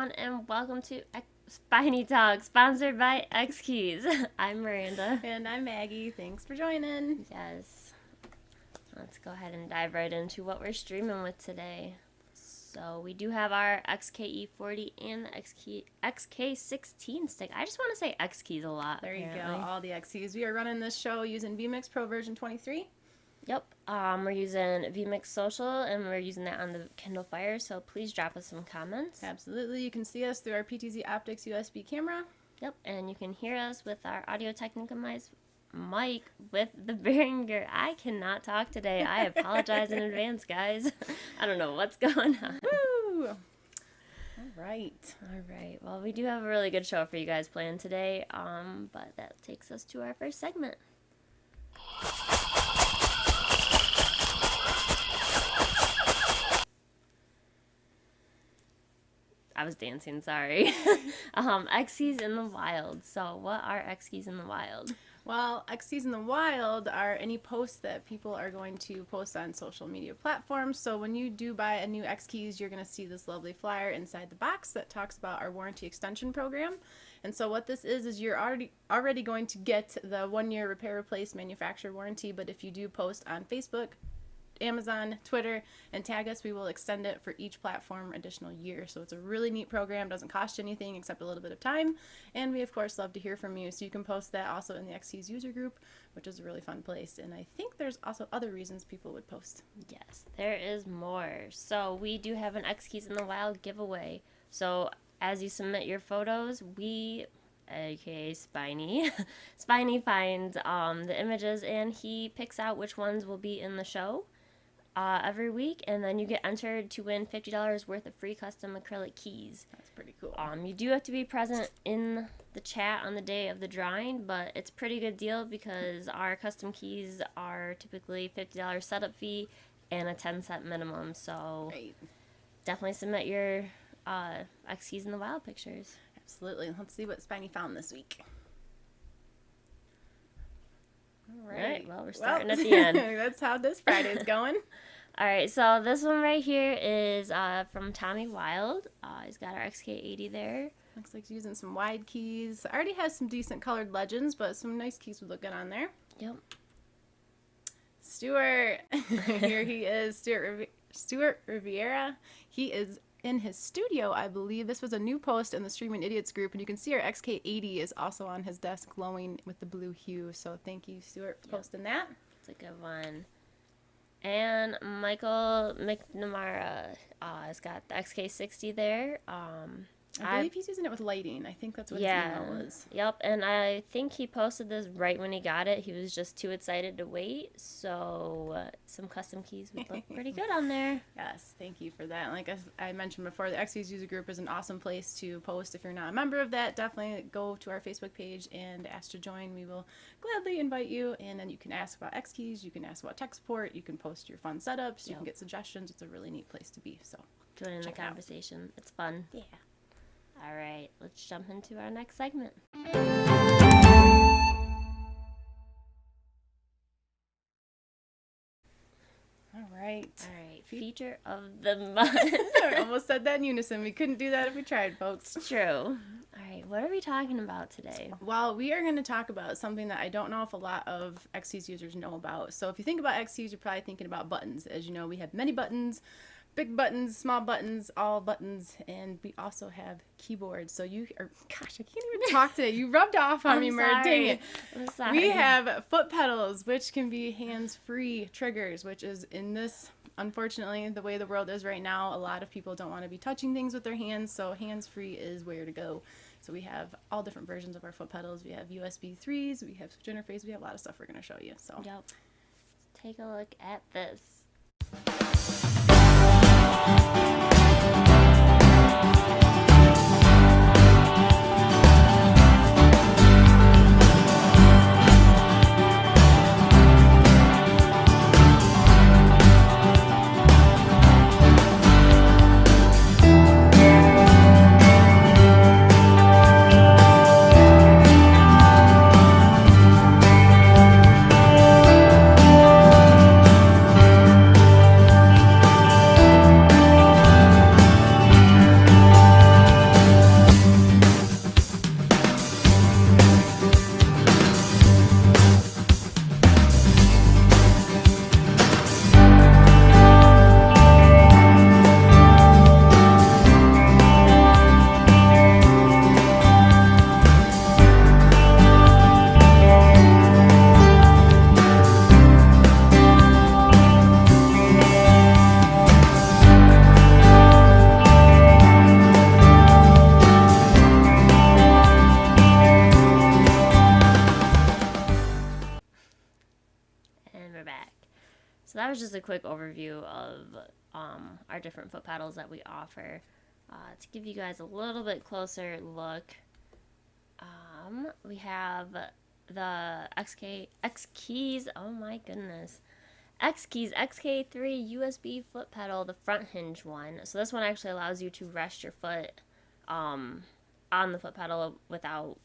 everyone, and welcome to Spiny Talk, sponsored by X Keys. I'm Miranda. And I'm Maggie. Thanks for joining. Yes. Let's go ahead and dive right into what we're streaming with today. So we do have our XKE40 and the XK16 stick. I just want to say X Keys a lot. There you go, all the X Keys. We are running this show using vMix Pro version 23. Yep, we're using vMix Social, and we're using that on the Kindle Fire, so please drop us some comments. Absolutely. You can see us through our PTZ Optics USB camera. Yep, and you can hear us with our Audio-Technica mic with the Behringer. I cannot talk today. I apologize in advance, guys. I don't know what's going on. Woo! All right. Well, we do have a really good show for you guys planned today, but that takes us to our first segment. I was dancing, sorry. X Keys in the wild. So what are X Keys in the wild? Well, X Keys in the wild are any posts that people are going to post on social media platforms. So when you do buy a new X Keys, you're going to see this lovely flyer inside the box that talks about our warranty extension program. And so what this is you're already going to get the 1-year repair, replace, manufacturer warranty. But if you do post on Facebook, Amazon, Twitter, and tag us, we will extend it for each platform additional year. So it's a really neat program, doesn't cost you anything except a little bit of time, and we of course love to hear from you. So you can post that also in the X Keys user group, which is a really fun place, and I think there's also other reasons people would post. Yes, there is more. So we do have an X Keys in the Wild giveaway. So as you submit your photos, we, aka Spiny, Spiny finds the images, and he picks out which ones will be in the show every week, and then you get entered to win $50 worth of free custom acrylic keys. That's pretty cool. You do have to be present in the chat on the day of the drawing, but it's a pretty good deal because our custom keys are typically $50 setup fee and a 10-cent minimum. So definitely submit your X Keys in the Wild pictures. Absolutely. Let's see what Spiny found this week. All right. Well, we're starting at the end. That's how this Friday's going. All right, so this one right here is from Tommy Wild. He's got our XK80 there. Looks like he's using some wide keys. Already has some decent colored legends, but some nice keys would look good on there. Yep. Stuart. Here he is, Stuart Riviera. He is in his studio, I believe. This was a new post in the Streaming Idiots group, and you can see our XK80 is also on his desk glowing with the blue hue. So thank you, Stuart, for posting that. It's a good one. And Michael McNamara has got the XK60 there. I believe he's using it with lighting. I think that's what his email was. Yep, and I think he posted this right when he got it. He was just too excited to wait, so some custom keys would look pretty good on there. Yes, thank you for that. Like I mentioned before, the XK's user group is an awesome place to post. If you're not a member of that, definitely go to our Facebook page and ask to join. We will gladly invite you, and then you can ask about X Keys, you can ask about tech support, you can post your fun setups, you can get suggestions. It's a really neat place to be. So join in the conversation. It's fun. Yeah. All right, let's jump into our next segment. All right. Feature of the month. I almost said that in unison. We couldn't do that if we tried, folks. It's true. All right, what are we talking about today? Well, we are going to talk about something that I don't know if a lot of X Keys users know about. So if you think about X Keys, you're probably thinking about buttons. As you know, we have many buttons. Big buttons, small buttons, all buttons, and we also have keyboards. So gosh, I can't even talk today. You rubbed off on me, Mer. Dang it. I'm sorry. We have foot pedals, which can be hands-free triggers, which is in this, unfortunately, the way the world is right now, a lot of people don't want to be touching things with their hands, so hands-free is where to go. So we have all different versions of our foot pedals. We have USB 3s, we have switch interface, we have a lot of stuff we're going to show you. So yep. Let's take a look at this. quick overview of our different foot pedals that we offer. To give you guys a little bit closer look, we have the X Keys. Oh my goodness. X Keys XK3 USB foot pedal, the front hinge one. So this one actually allows you to rest your foot on the foot pedal without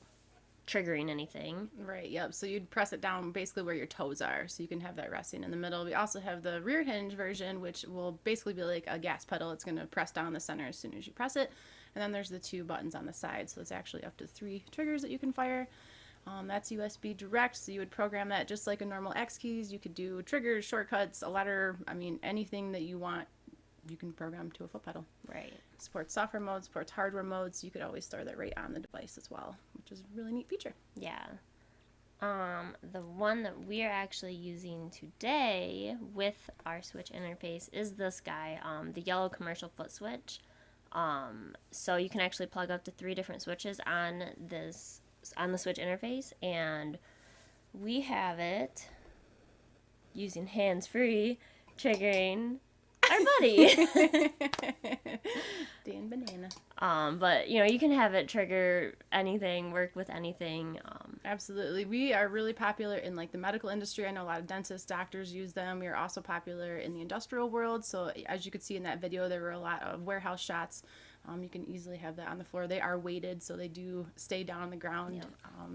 triggering anything. Right, yep. So you'd press it down basically where your toes are, so you can have that resting in the middle. We also have the rear hinge version, which will basically be like a gas pedal. It's going to press down the center as soon as you press it. And then there's the 2 buttons on the side, so it's actually up to 3 triggers that you can fire. That's USB direct, so you would program that just like a normal X Keys. You could do triggers, shortcuts, a letter, I mean, anything that you want, you can program to a foot pedal. Right. Supports software modes, supports hardware modes. You could always store that right on the device as well, which is a really neat feature. Yeah. The one that we are actually using today with our switch interface is this guy, the yellow commercial foot switch. So you can actually plug up to 3 different switches on the switch interface, and we have it using hands-free, triggering our buddy. Dan Banana. But you can have it trigger anything, work with anything. Absolutely. We are really popular in like the medical industry. I know a lot of dentists, doctors use them. We are also popular in the industrial world. So as you could see in that video, there were a lot of warehouse shots. You can easily have that on the floor. They are weighted, so they do stay down on the ground. Yep.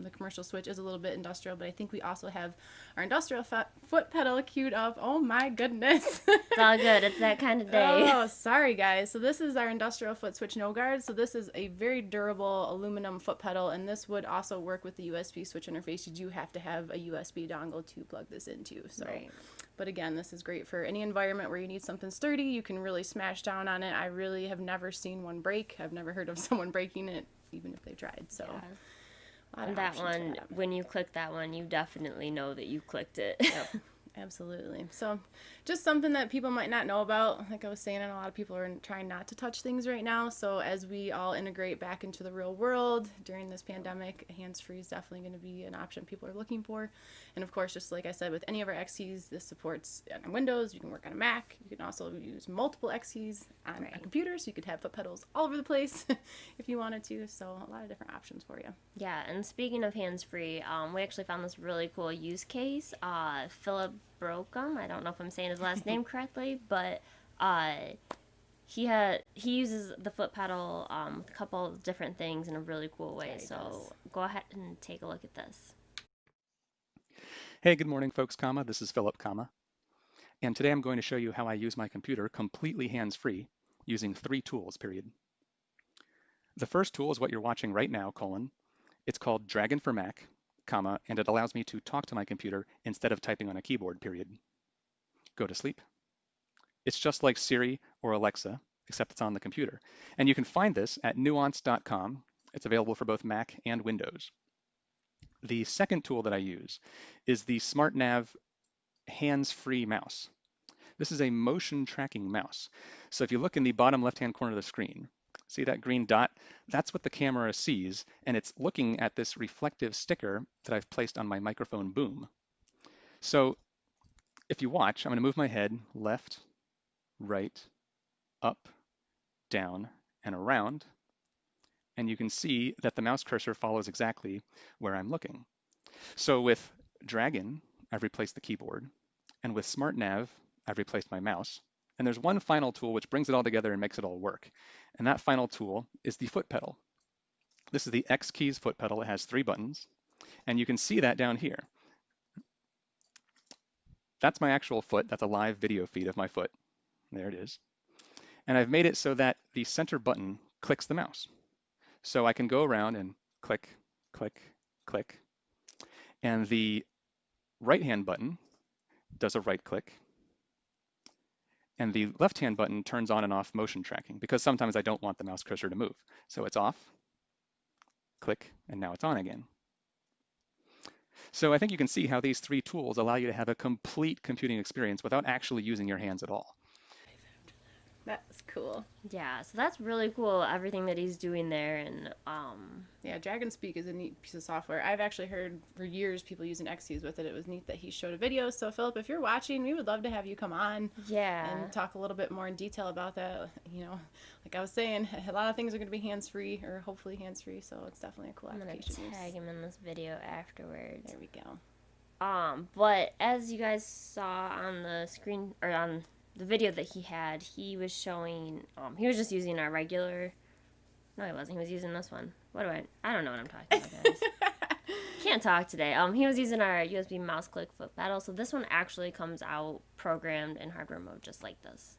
The commercial switch is a little bit industrial, but I think we also have our industrial foot pedal queued up. Oh my goodness. It's all good. It's that kind of day. Oh, sorry guys. So this is our industrial foot switch no guard. So this is a very durable aluminum foot pedal, and this would also work with the USB switch interface. You do have to have a USB dongle to plug this into. So. Right. But again, this is great for any environment where you need something sturdy. You can really smash down on it. I really have never seen one break. I've never heard of someone breaking it, even if they tried. So, yeah. And that one, when you click that one, you definitely know that you clicked it. Yep. Absolutely. So just something that people might not know about. Like I was saying, and a lot of people are trying not to touch things right now. So as we all integrate back into the real world during this pandemic, hands-free is definitely going to be an option people are looking for. And of course, just like I said, with any of our X keys, this supports on Windows. You can work on a Mac. You can also use multiple X keys on a computer. So you could have foot pedals all over the place if you wanted to. So a lot of different options for you. Yeah. And speaking of hands-free, we actually found this really cool use case. Philip Brocum, I don't know if I'm saying his last name correctly, but he uses the foot pedal with a couple of different things in a really cool way. Yeah, so go ahead and take a look at this. Hey, good morning, folks, this is Philip, and today I'm going to show you how I use my computer completely hands-free using 3 tools, period. The first tool is what you're watching right now, It's called Dragon for Mac, and it allows me to talk to my computer instead of typing on a keyboard, period. Go to sleep. It's just like Siri or Alexa, except it's on the computer. And you can find this at nuance.com. It's available for both Mac and Windows. The second tool that I use is the SmartNav hands-free mouse. This is a motion tracking mouse. So if you look in the bottom left-hand corner of the screen, see that green dot? That's what the camera sees, and it's looking at this reflective sticker that I've placed on my microphone boom. So if you watch, I'm going to move my head left, right, up, down, and around, and you can see that the mouse cursor follows exactly where I'm looking. So with Dragon, I've replaced the keyboard, and with SmartNav, I've replaced my mouse. And there's one final tool which brings it all together and makes it all work. And that final tool is the foot pedal. This is the X Keys foot pedal. It has 3 buttons. And you can see that down here. That's my actual foot. That's a live video feed of my foot. There it is. And I've made it so that the center button clicks the mouse. So I can go around and click, click, click. And the right-hand button does a right click. And the left-hand button turns on and off motion tracking because sometimes I don't want the mouse cursor to move. So it's off, click, and now it's on again. So I think you can see how these 3 tools allow you to have a complete computing experience without actually using your hands at all. That's cool. Yeah, so that's really cool, everything that he's doing there. And yeah, Dragon Speak is a neat piece of software. I've actually heard for years people using XKeys with it. It was neat that he showed a video. So Philip, if you're watching, we would love to have you come on and talk a little bit more in detail about that. You know, like I was saying, a lot of things are going to be hands-free, or hopefully hands-free, so it's definitely a cool application. I'm going to tag him in this video afterwards. There we go. But as you guys saw on the screen, or on the video that he was showing, he was just using our regular, no he wasn't, he was using this one. I don't know what I'm talking about, guys. Can't talk today. He was using our USB mouse click foot pedal, so this one actually comes out programmed in hardware mode just like this.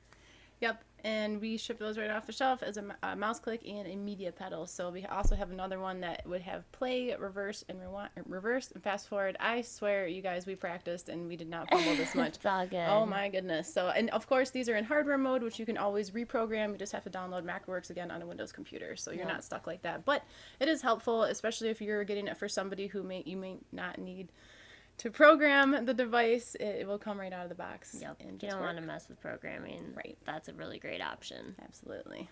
Yep, and we ship those right off the shelf as a mouse click and a media pedal. So we also have another one that would have play, reverse, and reverse and fast forward. I swear, you guys, we practiced and we did not fumble this much. It's all good. Oh my goodness. So, and of course, these are in hardware mode, which you can always reprogram. You just have to download MacWorks again on a Windows computer, so you're not stuck like that. But it is helpful, especially if you're getting it for somebody who you may not need to program the device. It will come right out of the box. Yep. And you don't want to mess with programming. Right. That's a really great option. Absolutely.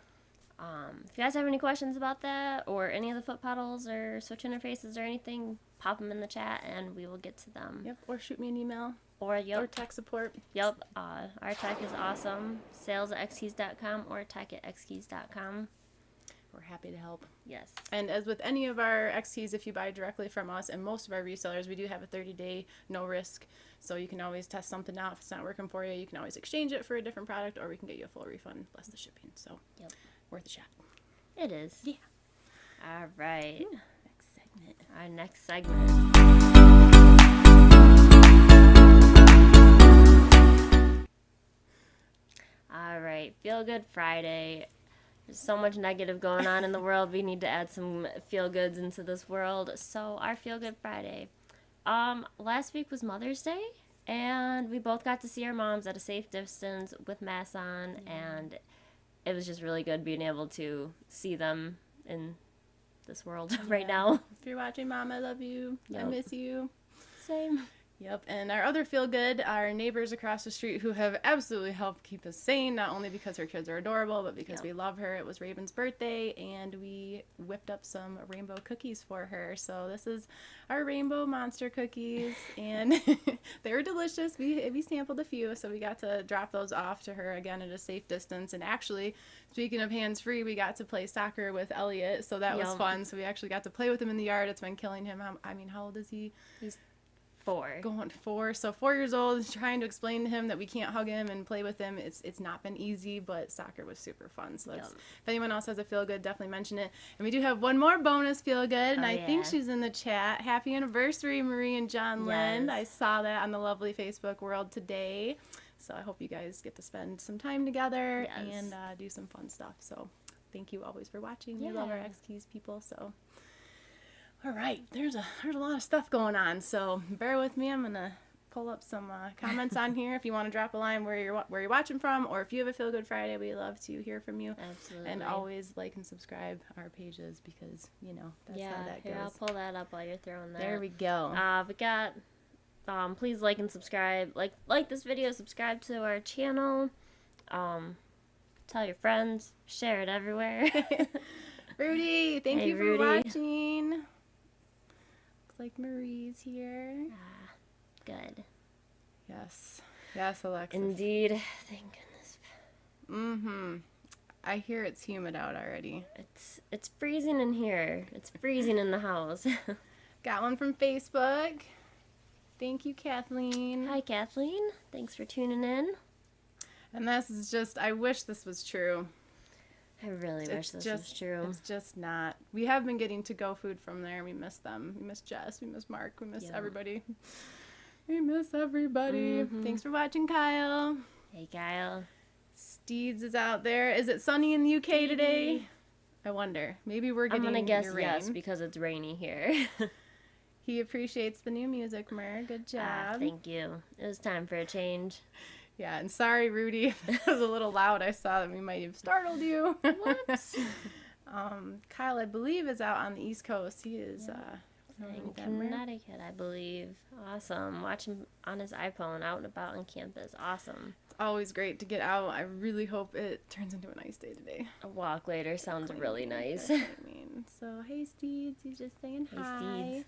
If you guys have any questions about that or any of the foot pedals or switch interfaces or anything, pop them in the chat and we will get to them. Yep. Or shoot me an email. Or tech support. Yep. Our tech is awesome. sales@xkeys.com or tech@xkeys.com. We're happy to help. Yes. And as with any of our XKeys, if you buy directly from us and most of our resellers, we do have a 30-day no risk. So you can always test something out. If it's not working for you, you can always exchange it for a different product, or we can get you a full refund plus the shipping. So worth a shot. It is. Yeah. All right. Ooh, next segment. Our next segment. All right. Feel Good Friday. There's so much negative going on in the world. We need to add some feel goods into this world. So our Feel Good Friday. Last week was Mother's Day, and we both got to see our moms at a safe distance with masks on, and it was just really good being able to see them in this world right now. If you're watching, Mom, I love you. Yep. I miss you. Same. Yep, and our other feel good, our neighbors across the street who have absolutely helped keep us sane, not only because her kids are adorable, but because we love her. It was Raven's birthday, and we whipped up some rainbow cookies for her. So this is our rainbow monster cookies, and they were delicious. We sampled a few, so we got to drop those off to her again at a safe distance. And actually, speaking of hands-free, we got to play soccer with Elliot, so that was fun. So we actually got to play with him in the yard. It's been killing him. I mean, how old is he? He's 4. Going 4. So 4 years old, trying to explain to him that we can't hug him and play with him. It's not been easy, but soccer was super fun. So that's, if anyone else has a feel good, definitely mention it. And we do have one more bonus feel good, and I think she's in the chat. Happy anniversary, Marie and John Lind. I saw that on the lovely Facebook world today. So I hope you guys get to spend some time together and do some fun stuff. So thank you always for watching. We love our XKeys people. So. All right, there's a lot of stuff going on, so bear with me. I'm gonna pull up some comments on here. If you want to drop a line where you're watching from, or if you have a Feel Good Friday, we love to hear from you. Absolutely. And always like and subscribe our pages because that's how that goes. Yeah, I'll pull that up while you're throwing that. There we go. We got. Please like and subscribe. Like this video. Subscribe to our channel. Tell your friends. Share it everywhere. Rudy, thank you for Rudy. watching. Like Marie's here. Good. Yes, Alexis. Indeed. Thank goodness. I hear it's humid out already. It's freezing in here. It's freezing in the house. Got one from Facebook. Thank you, Kathleen. Hi, Kathleen. Thanks for tuning in. And this is just, I wish this was true. I really wish this was true. It's just not. We have been getting to-go food from there. We miss them. We miss Jess. We miss Mark. We miss everybody. We miss everybody. Thanks for watching, Kyle. Hey, Kyle. Steeds is out there. Is it sunny in the UK today? I wonder. Maybe we're getting I'm going to guess rain. yes because it's rainy here. He appreciates the new music, Mer. Good job. Thank you. It was time for a change. Yeah, and sorry, Rudy, if that was a little loud. I saw that we might have startled you. Whoops. Kyle, I believe, is out on the East Coast. He is in Connecticut, I believe. Awesome. Watch him on his iPhone out and about on campus. Awesome. It's always great to get out. I really hope it turns into a nice day today. A walk later sounds really nice. That's what I mean. So, hey, Steeds. He's just saying Hey, hi. Steeds.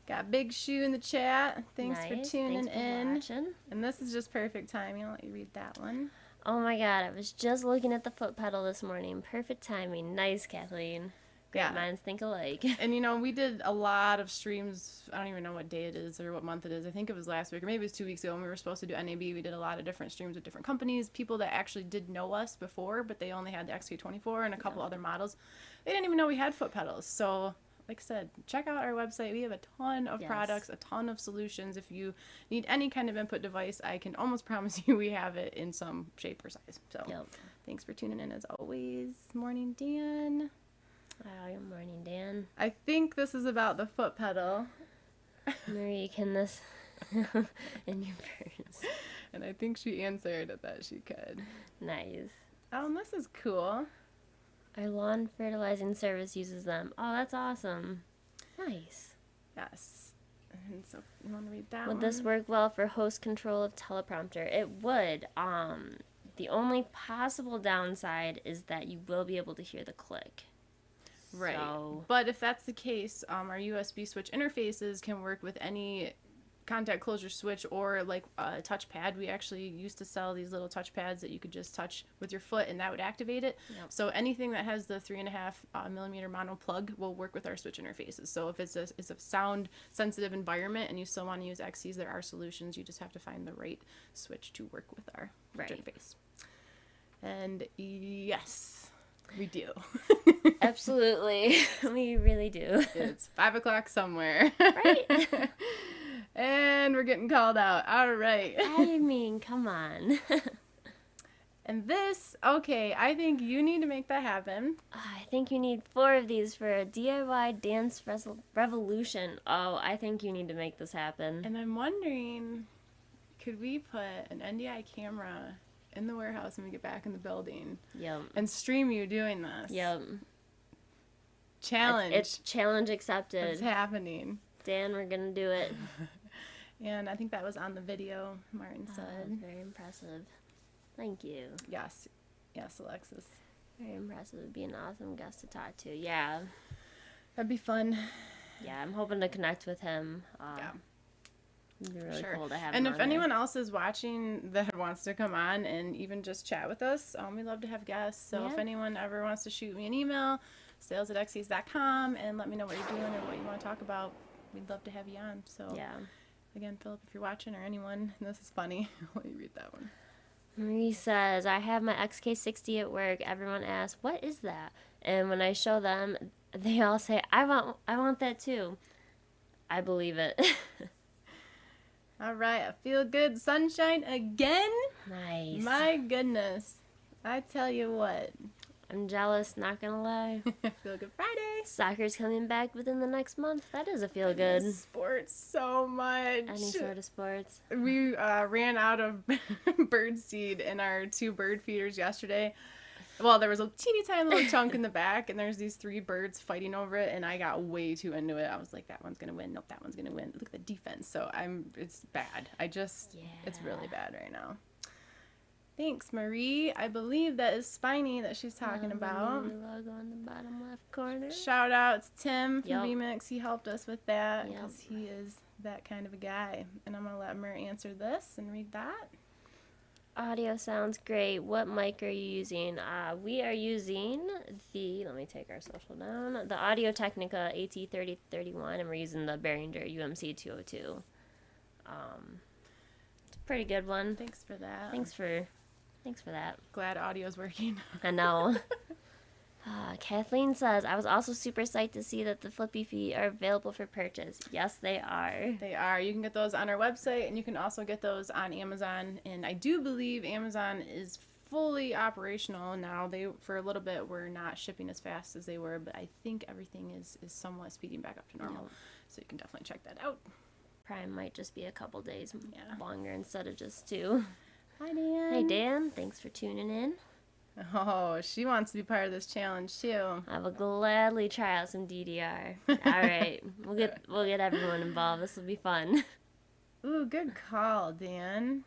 Got Big Shoe in the chat. Thanks for tuning Thanks for in. watching. And this is just perfect timing. I'll let you read that one. Oh my god, I was just looking at the foot pedal this morning. Perfect timing. Nice, Kathleen. Great Yeah. minds think alike. And you know, we did a lot of streams. I don't even know what day it is or what month it is. I think it was last week or maybe it was 2 weeks ago when we were supposed to do NAB. We did a lot of different streams with different companies, people that actually did know us before, but they only had the XK24 and a couple other models. They didn't even know we had foot pedals. So, like I said, check out our website. We have a ton of products, a ton of solutions. If you need any kind of input device, I can almost promise you we have it in some shape or size. So, thanks for tuning in as always. Morning, Dan. Oh, good morning, Dan. I think this is about the foot pedal. Marie, can this in your purse? And I think she answered that she could. Nice. Oh, and this is cool. Our lawn fertilizing service uses them. Oh, that's awesome. Nice. Yes. And so you want to read that one? Would this work well for host control of teleprompter? It would. The only possible downside is that you will be able to hear the click. Right. So, but if that's the case, our USB switch interfaces can work with any contact closure switch or like a touchpad. We actually used to sell these little touchpads that you could just touch with your foot and that would activate it. Yep. So anything that has the 3.5 millimeter mono plug will work with our switch interfaces. So if it's a sound sensitive environment and you still want to use XCs, there are solutions. You just have to find the right switch to work with our interface. And yes, we do. absolutely. We really do. It's 5 o'clock somewhere. Right. And we're getting called out. All right. I mean, come on. And this, okay, I think you need to make that happen. I think you need 4 of these for a DIY dance revolution. Oh, I think you need to make this happen. And I'm wondering, could we put an NDI camera in the warehouse when we get back in the building? Yep. And stream you doing this? Yep. Challenge. It's challenge accepted. It's happening. Dan, we're gonna do it. And I think that was on the video, Martin said. Very impressive. Thank you. Yes. Yes, Alexis. Very impressive. It'd be an awesome guest to talk to. Yeah. That'd be fun. Yeah, I'm hoping to connect with him. Yeah. It'd be really Sure. cool to have And him if on anyone else is watching that wants to come on and even just chat with us, we love to have guests. So if anyone ever wants to shoot me an email, sales@xcs.com, and let me know what you're doing or what you want to talk about, we'd love to have you on. So again, Philip, if you're watching or anyone, this is funny. I'll let you read that one. Marie says, I have my XK60 at work. Everyone asks, what is that? And when I show them, they all say, I want that too. I believe it. All right, I feel good sunshine again. Nice. My goodness. I tell you what. I'm jealous, not gonna lie. Feel Good Friday. Soccer's coming back within the next month. That is a feel I good. miss sports so much. Any sort of sports. We ran out of bird seed in our 2 bird feeders yesterday. Well, there was a teeny tiny little chunk in the back, and there's these 3 birds fighting over it, and I got way too into it. I was like, that one's gonna win. Nope, that one's gonna win. Look at the defense. So it's bad. It's really bad right now. Thanks, Marie. I believe that is Spiny that she's talking about. The logo on the bottom left corner. Shout out to Tim from Yep. VMix. He helped us with that Yep. because he is that kind of a guy. And I'm going to let Mer answer this and read that. Audio sounds great. What mic are you using? We are using let me take our social down, the Audio Technica AT3031, and we're using the Behringer UMC 202. It's a pretty good one. Thanks for that. Thanks for that. Glad audio's working. I know. Kathleen says, I was also super psyched to see that the Flippy feet are available for purchase. Yes, they are. They are. You can get those on our website, and you can also get those on Amazon. And I do believe Amazon is fully operational now. They, for a little bit, were not shipping as fast as they were, but I think everything is somewhat speeding back up to normal. Yep. So you can definitely check that out. Prime might just be a couple days longer instead of just 2. Hi, Dan. Hey, Dan. Thanks for tuning in. Oh, she wants to be part of this challenge, too. I will gladly try out some DDR. All right. We'll get everyone involved. This will be fun. Ooh, good call, Dan.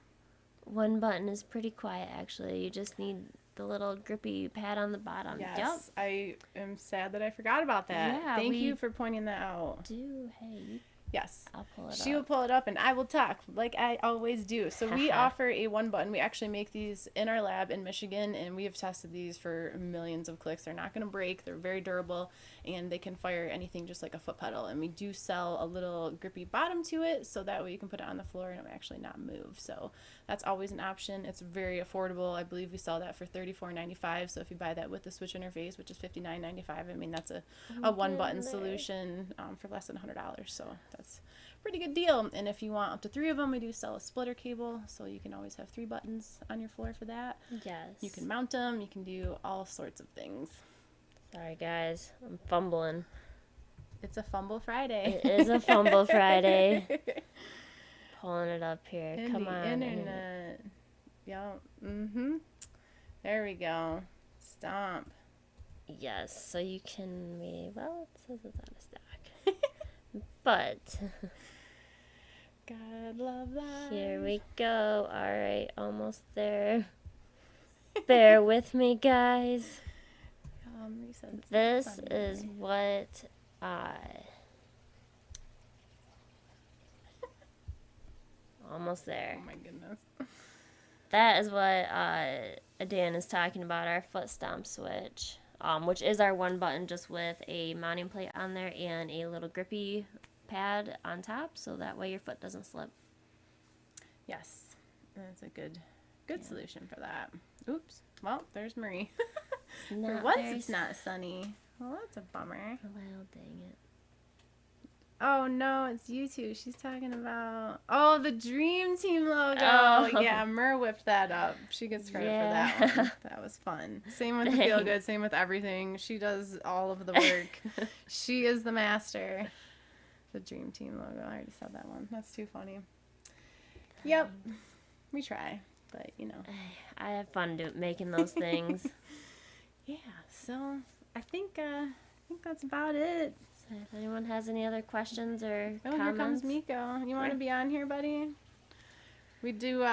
One button is pretty quiet, actually. You just need the little grippy pad on the bottom. Yes, Yep. I am sad that I forgot about that. Yeah, Thank we you for pointing that out. Hey, Yes. I'll pull it She up. will pull it up and I will talk like I always do. So we offer a one button. We actually make these in our lab in Michigan, and we have tested these for millions of clicks. They're not going to break. They're very durable, and they can fire anything just like a foot pedal. And we do sell a little grippy bottom to it, so that way you can put it on the floor and it will actually not move. So that's always an option. It's very affordable. I believe we sell that for $34.95. So if you buy that with the switch interface, which is $59.95, I mean that's a one button solution for less than $100. So that's a pretty good deal. And if you want up to 3 of them, we do sell a splitter cable, so you can always have 3 buttons on your floor for that. Yes. You can mount them. You can do all sorts of things. Sorry, guys. I'm fumbling. It's a Fumble Friday. It is a Fumble Friday. Pulling it up here. In Come the on. internet. Yep. There we go. Stomp. Yes, so you can well, it says it's out of stock. But God love that. here we go. All right, almost there. Bear with me, guys. This is what almost there. Oh my goodness. That is what Dan is talking about, our foot stomp switch, which is our one button just with a mounting plate on there and a little grippy pad on top, so that way your foot doesn't slip. Yes, that's a good solution for that. Oops. Well, there's Marie. For once it's not sunny. Well, that's a bummer. Well, dang it. Oh no, it's you two. She's talking about the Dream Team logo. Oh. Yeah, Mer whipped that up. She gets credit for that one. That was fun. Same with the Feel Good, same with everything. She does all of the work. She is the master. The Dream Team logo. I already said that one. That's too funny. Yep. We try, but you know. I have fun making those things. Yeah, so I think that's about it. So if anyone has any other questions or comments. Here comes Miko. You want to be on here, buddy? We do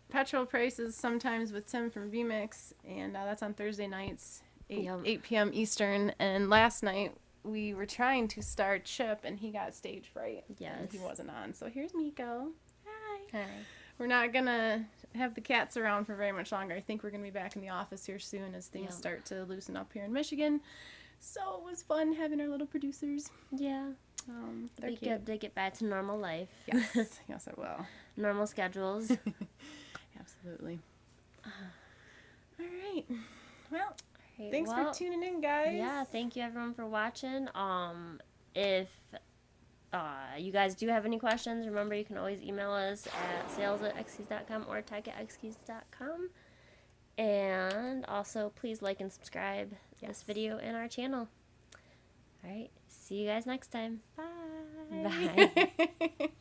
petrol prices sometimes with Tim from VMix, and that's on Thursday nights, 8 p.m. Eastern. And last night we were trying to start Chip, and he got stage fright. Yes. And he wasn't on. So here's Miko. Hi. Hi. We're not going to have the cats around for very much longer. I think we're going to be back in the office here soon as things start to loosen up here in Michigan. So it was fun having our little producers. Yeah. They're Be cute. good to get back to normal life. Yes. Yes, I will. Normal schedules. Absolutely. All right. Well, Right, thanks for tuning in, guys. Yeah, thank you everyone for watching. If you guys do have any questions, remember you can always email us at sales@xkeys.com or tech@xkeys.com. And also, please like and subscribe this video and our channel. All right, see you guys next time. Bye. Bye.